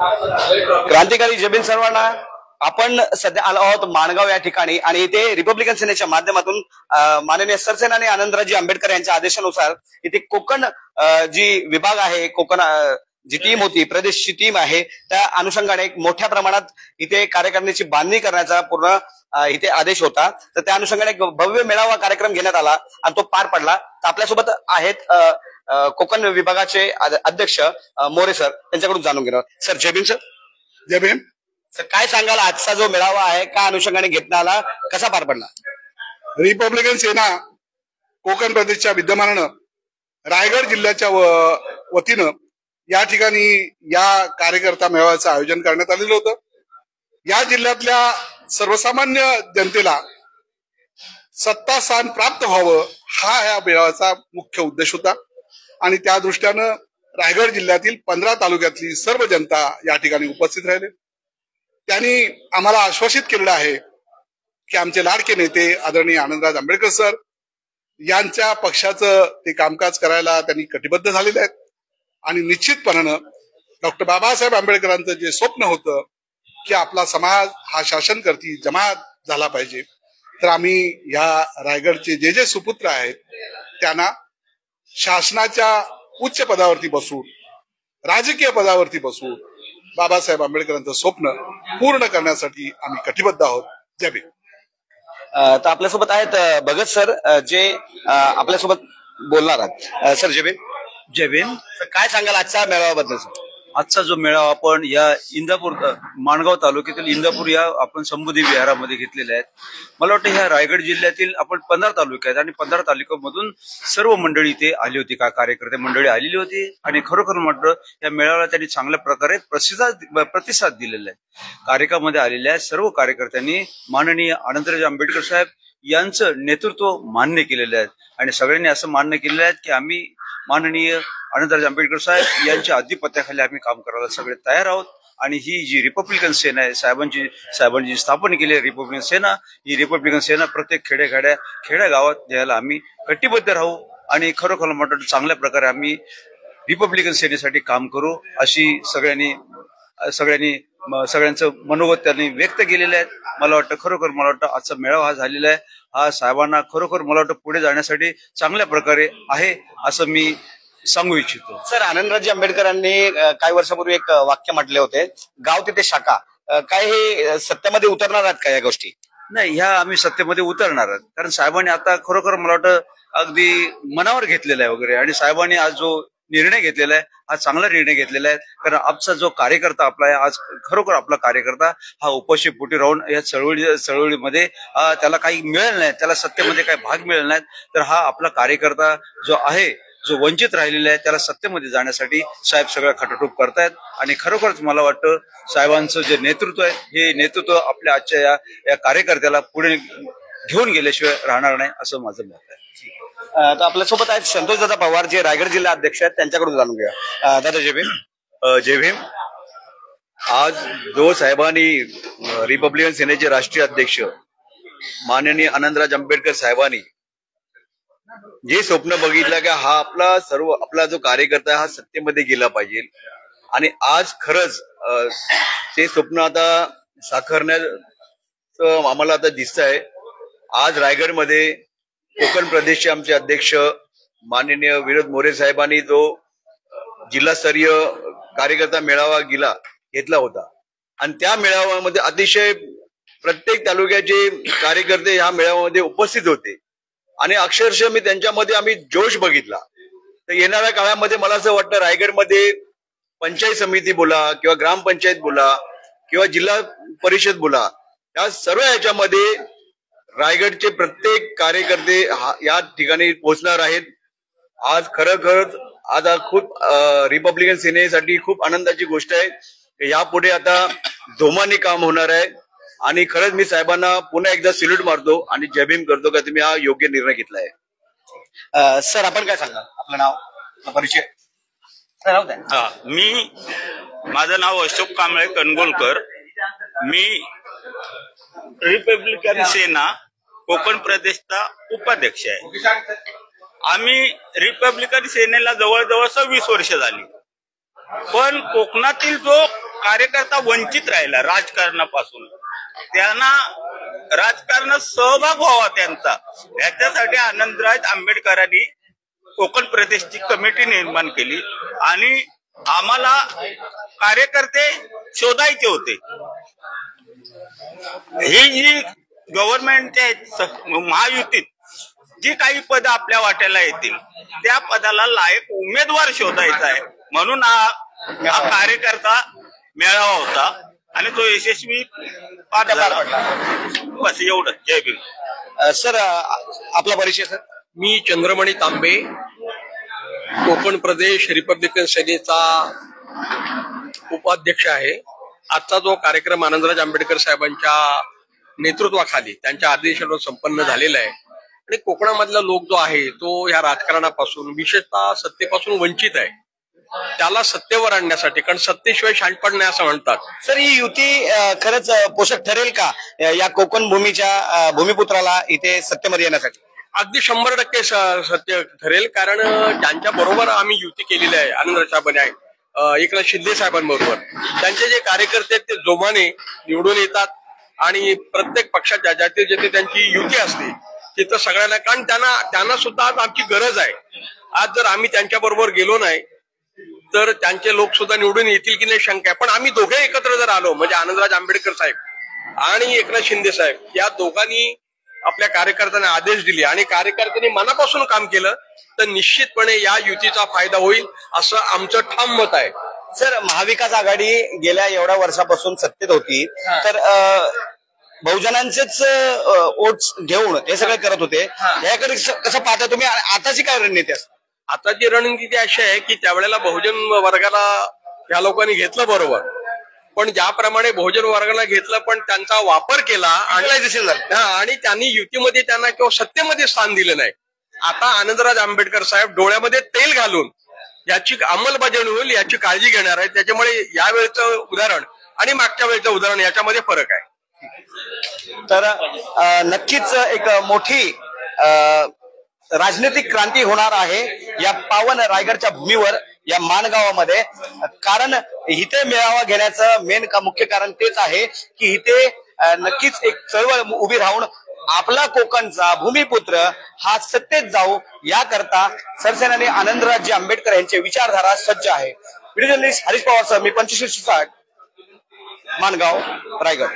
क्रांतिकारी जय भीम सर्वांना. आपण सध्या आलो आहोत माणगाव या ठिकाणी आणि इथे रिपब्लिकन सेनेच्या माध्यमातून माननीय सरसेनानी आनंदरावजी आंबेडकर यांच्या आदेशानुसार इथे कोकण जी विभाग आहे, कोकण जी टीम होती, प्रदेशची टीम आहे, त्या अनुषंगाने एक मोठ्या प्रमाणात इथे कार्यकारिणीची बांधणी करण्याचा पूर्ण इथे आदेश होता. तर त्या अनुषंगाने एक भव्य मेळावा कार्यक्रम घेण्यात आला आणि तो पार पडला. तर आपल्यासोबत आहेत कोकण विभागाचे अध्यक्ष मोरे सर, त्यांच्याकडून जाणून घेणार. सर जय भीम. सर जय भीम. सर काय सांगाल, आजचा जो मेळावा आहे का अनुषंगाने घेतला आला, कसा पार पडला? रिपब्लिकन सेना कोकण प्रदेशच्या विद्यमानानं रायगड जिल्ह्याच्या वतीनं या ठिकाणी या कार्यकर्ता मेळाव्याचं आयोजन करण्यात आलेलं होतं. या जिल्ह्यातल्या सर्वसामान्य जनतेला सत्ता स्थान प्राप्त व्हावं हा या मेळाव्याचा मुख्य उद्देश होता आणि त्या दृष्टीनं रायगड जिल्ह्यातील 15 तालुक्यातली सर्व जनता या ठिकाणी उपस्थित राहिले. त्यांनी आम्हाला आश्वासित केलेलं आहे की आमचे लाडके नेते आदरणीय आनंदराव आंबेडकर सर यांच्या पक्षाचं ते कामकाज करायला त्यांनी कटिबद्ध झालेले आहेत आणि निश्चितपणानं डॉक्टर बाबासाहेब आंबेडकरांचं जे स्वप्न होतं की आपला समाज हा शासनकर्ती जमात झाला पाहिजे, तर आम्ही या रायगडचे जे सुपुत्र आहेत त्यांना शासनाच्या उच्च पदावरती बसून, राजकीय पदावरती बसून बाबासाहेब आंबेडकरांचं स्वप्न पूर्ण करण्यासाठी आम्ही कटिबद्ध आहोत. जय भीम. तर आपल्यासोबत आहेत भगत सर, जे आपल्यासोबत बोलणार आहेत. सर जय भीम. जय भीम. काय सांगाल आजच्या मेळाव्याबद्दल? आजचा जो मेळावा आपण या इंदापूर माणगाव तालुक्यातील इंदापूर या आपण संबुधी विहारामध्ये घेतलेले आहेत. मला वाटतं ह्या रायगड जिल्ह्यातील आपण 15 तालुके आहेत आणि 15 तालुक्यामधून सर्व मंडळी इथे आली होती, का कार्यकर्ते मंडळी आलेली होती आणि खरोखर म्हटलं या मेळाव्याला त्यांनी चांगल्या प्रकारे प्रतिसाद दिलेला आहे. कार्यक्रमामध्ये आलेल्या सर्व कार्यकर्त्यांनी माननीय आनंदराव आंबेडकर साहेब यांचं नेतृत्व मान्य केलेलं आहे आणि सगळ्यांनी असं मान्य केलेलं आहे की आम्ही माननीय आनंदराव आंबेडकर साहेब यांच्या आधिपत्याखाली आम्ही काम करायला सगळे तयार आहोत. आणि ही जी रिपब्लिकन सेना आहे, साहेबांची स्थापन केली आहे रिपब्लिकन सेना, ही रिपब्लिकन सेना प्रत्येक खेड्या गावात द्यायला आम्ही कटिबद्ध राहू आणि खरोखर म्हणतो चांगल्या प्रकारे आम्ही रिपब्लिकन सेनेसाठी काम करू अशी सगळ्यांचं मनोगत त्यांनी व्यक्त केलेलं आहे. मला वाटतं आजचा मेळावा हा झालेला आहे, हा साहेबांना खरोखर मला वाटतं पुढे जाण्यासाठी चांगल्या प्रकारे आहे असं मी सांगू इच्छितो. सर आनंदरावजी आंबेडकरांनी काही वर्षापूर्वी एक वाक्य म्हटले होते, गाव तिथे शाखा. काय हे सत्यामध्ये उतरणार आहेत का या गोष्टी? नाही, ह्या आम्ही सत्तेमध्ये उतरणार आहोत, कारण साहेबांनी आता खरोखर मला वाटतं अगदी मनावर घेतलेला आहे वगैरे आणि साहेबांनी आज जो निर्णय घेतलेला आहे हा चांगला निर्णय घेतलेला आहे. कारण आजचा जो कार्यकर्ता आपला आहे, आज खरोखर आपला कार्यकर्ता हा उपाशी पोटी राहून या चळवळीमध्ये त्याला काही मिळेल नाही, त्याला सत्तेमध्ये काही भाग मिळेल नाही, तर हा आपला कार्यकर्ता जो आहे, जो वंचित राहिलेला आहे, त्याला सत्तेमध्ये जाण्यासाठी साहेब सगळं खटाटोप करतायत आणि खरोखरच मला वाटतं साहेबांचं जे नेतृत्व आहे हे नेतृत्व आपल्या आजच्या या कार्यकर्त्याला पुढे घेऊन गेल्याशिवाय राहणार नाही असं माझं मत आहे. तर आपल्यासोबत आहेत संतोष दादा पवार, जे रायगड जिल्हा अध्यक्ष आहेत, त्यांच्याकडून जाणून घ्या. दादा जय भीम. जय भीम. आज जो साहेबांनी रिपब्लिकन सेनेचे राष्ट्रीय अध्यक्ष माननीय आनंदराव आंबेडकर साहेबांनी जे स्वप्न बघितलं की हा आपला जो कार्यकर्ता हा सत्तेमध्ये गेला पाहिजे आणि आज खरंच ते स्वप्न आता साकारण्याचं आम्हाला आता दिसत आहे. आज रायगडमध्ये कोकण प्रदेशचे आमचे अध्यक्ष माननीय विनोद मोरे साहेबांनी जो जिल्हास्तरीय कार्यकर्ता मेळावा घेतला होता आणि त्या मेळाव्यामध्ये अतिशय प्रत्येक तालुक्याचे कार्यकर्ते ह्या मेळाव्यामध्ये उपस्थित होते आणि अक्षरशः मी त्यांच्यामध्ये आम्ही जोश बघितला. तर येणाऱ्या काळामध्ये मला असं वाटतं रायगडमध्ये पंचायत समिती बोला किंवा ग्रामपंचायत बोला किंवा जिल्हा परिषद बोला, या सर्व ह्याच्यामध्ये रायगडचे प्रत्येक कार्यकर्ते या ठिकाणी पोहोचणार आहेत. आज खरंच आज खूप रिपब्लिकन सेनेसाठी खूप आनंदाची गोष्ट आहे. यापुढे आता जोमाने काम होणार आहे आणि खरंच मी साहेबांना पुन्हा एकदा सॅल्यूट मारतो आणि जय भीम करतो का तुम्ही हा योग्य निर्णय घेतला आहे. सर आपण काय सांगा, आपलं नाव, परिचय? माझं नाव अशोक कांबळे कणगोलकर. मी रिपब्लिकन सेना कोकण प्रदेशचा उपाध्यक्ष आहे. आम्ही रिपब्लिकन सेनेला जवळजवळ 26 वर्ष झाली, पण कोकणातील जो कार्यकर्ता वंचित राहिला राजकारणापासून, त्यांना राजकारणात सहभाग व्हावा त्यांचा, याच्यासाठी आनंदराज आंबेडकरांनी कोकण प्रदेशची कमिटी निर्माण केली आणि आम्हाला कार्यकर्ते शोधायचे होते. ही जी गव्हर्नमेंटच्या महायुतीत जी काही पद आपल्या वाट्याला येतील त्या पदाला लायक उमेदवार शोधायचा आहे, म्हणून हा कार्यकर्ता मेळावा होता आणि तो यशस्वी पार झाला. बस एवढं. जय भीम. सर आपला परिचय सर. मी चंद्रमणी तांबे, कोकण प्रदेश रिपब्लिकन सेनेचा उपाध्यक्ष आहे. आजचा जो कार्यक्रम आनंदराज आंबेडकर साहेबांच्या नेतृत्वाखाली त्यांच्या आदेशावर संपन्न झालेला आहे आणि कोकणामधला लोक जो आहे तो या राजकारणापासून विशेषतः सत्तेपासून वंचित आहे, त्याला सत्तेवर आणण्यासाठी, कारण सत्तेशिवाय शहाणपण नाही असं म्हणतात. सर ही युती खरंच पोषक ठरेल का या कोकण भूमीच्या भूमिपुत्राला इथे सत्तेमध्ये येण्यासाठी? अगदी 100% सत्य ठरेल, कारण ज्यांच्या बरोबर आम्ही युती केलेली आहे आनंदराज साहेबांनी आहे, एकनाथ शिंदे साहेबांबरोबर, त्यांचे जे कार्यकर्ते ते जोमाने निवडून येतात आणि प्रत्येक पक्षाच्या ज्याचे जिथे त्यांची युती असते तिथं सगळ्यांना, कारण त्यांना सुद्धा आज आमची गरज आहे. आज जर आम्ही त्यांच्या बरोबर गेलो नाही तर त्यांचे लोक सुद्धा निवडून येतील की नाही शंका आहे. पण आम्ही दोघे एकत्र जर आलो, म्हणजे आनंदराज आंबेडकर साहेब आणि एकनाथ शिंदे साहेब, या दोघांनी आपल्या कार्यकर्त्यांना आदेश दिले आणि कार्यकर्त्यांनी मनापासून काम केलं तर निश्चितपणे या युतीचा फायदा होईल असं आमचं ठाम मत आहे. सर महाविकास आघाडी गेल्या एवढ्या वर्षापासून सत्तेत होती, तर बहुजनांचेच वोट्स घेऊन हे सगळे करत होते, याकडे कसं पाहता तुम्ही? आताची काय रणनीती असते? आताची रणनीती अशी आहे की त्यावेळेला बहुजन वर्गाला या लोकांनी घेतलं बरोबर, पण ज्याप्रमाणे बहुजन वर्गाला घेतलं पण त्यांचा वापर केला आणि त्यांनी युतीमध्ये त्यांना किंवा सत्तेमध्ये स्थान दिलं नाही. आता आनंदराज आंबेडकर साहेब डोळ्यामध्ये तेल घालून याची अंमलबजावणी होईल याची काळजी घेणार आहे. त्याच्यामुळे यावेळेचं उदाहरण आणि मागच्या वेळेचं उदाहरण याच्यामध्ये फरक आहे. तर नक्कीच एक मोठी राजनैतिक क्रांती होणार आहे या पावन रायगडच्या भूमीवर, या माणगावामध्ये. कारण इथे मेळावा घेण्याचं मुख्य कारण तेच आहे की इथे नक्कीच एक चळवळ उभी राहून आपला कोकणचा भूमिपुत्र हा सत्तेत जाऊ याकरता सरसेनानी आनंदराज आंबेडकर यांची विचारधारा सज्ज आहे. Video journalist Harish Pawar sir, मी 2560 माणगाव रायगड.